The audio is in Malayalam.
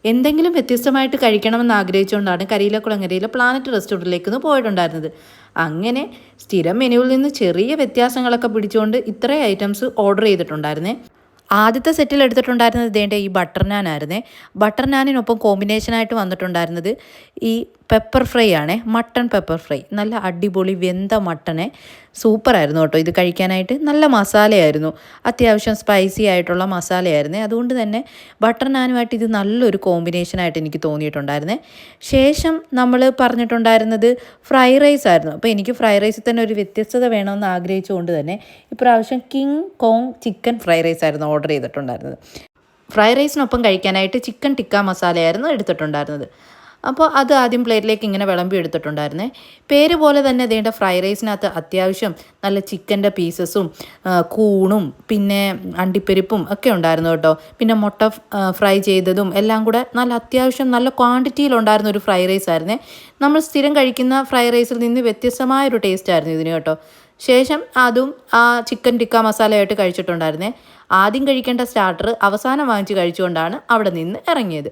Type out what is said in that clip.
എന്തെങ്കിലും വ്യത്യസ്തമായിട്ട് കഴിക്കണമെന്ന് ആഗ്രഹിച്ചുകൊണ്ടാണ് കരിയിലക്കുളങ്ങരയിലെ പ്ലാനറ്റ് റെസ്റ്റോറൻറ്റിലേക്ക് പോയിട്ടുണ്ടായിരുന്നത്. അങ്ങനെ സ്ഥിരം മെനുവിൽ നിന്ന് ചെറിയ വ്യത്യാസങ്ങളൊക്കെ പിടിച്ചുകൊണ്ട് ഇത്രയും ഐറ്റംസ് ഓർഡർ ചെയ്തിട്ടുണ്ടായിരുന്നേ. ആദ്യത്തെ സെറ്റിൽ എടുത്തിട്ടുണ്ടായിരുന്നത് ഇതേണ്ട ഈ ബട്ടർ നാൻ ആയിരുന്നേ. ബട്ടർ നാനിനൊപ്പം കോമ്പിനേഷനായിട്ട് വന്നിട്ടുണ്ടായിരുന്നത് ഈ പെപ്പർ ഫ്രൈ ആണേ, മട്ടൺ പെപ്പർ ഫ്രൈ. നല്ല അടിപൊളി വെന്ത മട്ടനെ, സൂപ്പറായിരുന്നു കേട്ടോ ഇത് കഴിക്കാനായിട്ട്. നല്ല മസാലയായിരുന്നു, അത്യാവശ്യം സ്പൈസി ആയിട്ടുള്ള മസാലയായിരുന്നേ. അതുകൊണ്ട് തന്നെ ബട്ടർ നാനുമായിട്ട് ഇത് നല്ലൊരു കോമ്പിനേഷനായിട്ട് എനിക്ക് തോന്നിയിട്ടുണ്ടായിരുന്നേ. ശേഷം നമ്മൾ പറഞ്ഞിട്ടുണ്ടായിരുന്നത് ഫ്രൈ റൈസ് ആയിരുന്നു. അപ്പോൾ എനിക്ക് ഫ്രൈ റൈസിൽ തന്നെ ഒരു വ്യത്യസ്തത വേണമെന്ന് ആഗ്രഹിച്ചുകൊണ്ട് തന്നെ ഇപ്രാവശ്യം King Kong chicken fry rice ആയിരുന്നു ഓർഡർ ചെയ്തിട്ടുണ്ടായിരുന്നത്. ഫ്രൈ റൈസിനൊപ്പം കഴിക്കാനായിട്ട് ചിക്കൻ ടിക്ക മസാലയായിരുന്നു എടുത്തിട്ടുണ്ടായിരുന്നത്. അപ്പോൾ അത് ആദ്യം പ്ലേറ്റിലേക്ക് ഇങ്ങനെ വിളമ്പി എടുത്തിട്ടുണ്ടായിരുന്നേ. പേര് പോലെ തന്നെ വേണ്ട ഫ്രൈ റൈസിനകത്ത് അത്യാവശ്യം നല്ല ചിക്കൻ്റെ പീസസും കൂണും പിന്നെ അണ്ടിപ്പരിപ്പും ഒക്കെ ഉണ്ടായിരുന്നു കേട്ടോ. പിന്നെ മുട്ട ഫ്രൈ ചെയ്തതും എല്ലാം കൂടെ നല്ല അത്യാവശ്യം നല്ല ക്വാണ്ടിറ്റിയിലുണ്ടായിരുന്ന ഒരു ഫ്രൈ റൈസ് ആയിരുന്നേ. നമ്മൾ സ്ഥിരം കഴിക്കുന്ന ഫ്രൈ റൈസിൽ നിന്ന് വ്യത്യസ്തമായൊരു ടേസ്റ്റ് ആയിരുന്നു ഇതിന് കേട്ടോ. ശേഷം അതും ആ ചിക്കൻ ടിക്ക മസാലയായിട്ട് കഴിച്ചിട്ടുണ്ടായിരുന്നേ. ആദ്യം കഴിക്കേണ്ട സ്റ്റാർട്ടർ അവസാനം വാങ്ങിച്ച് കഴിച്ചുകൊണ്ടാണ് അവിടെ നിന്ന് ഇറങ്ങിയത്.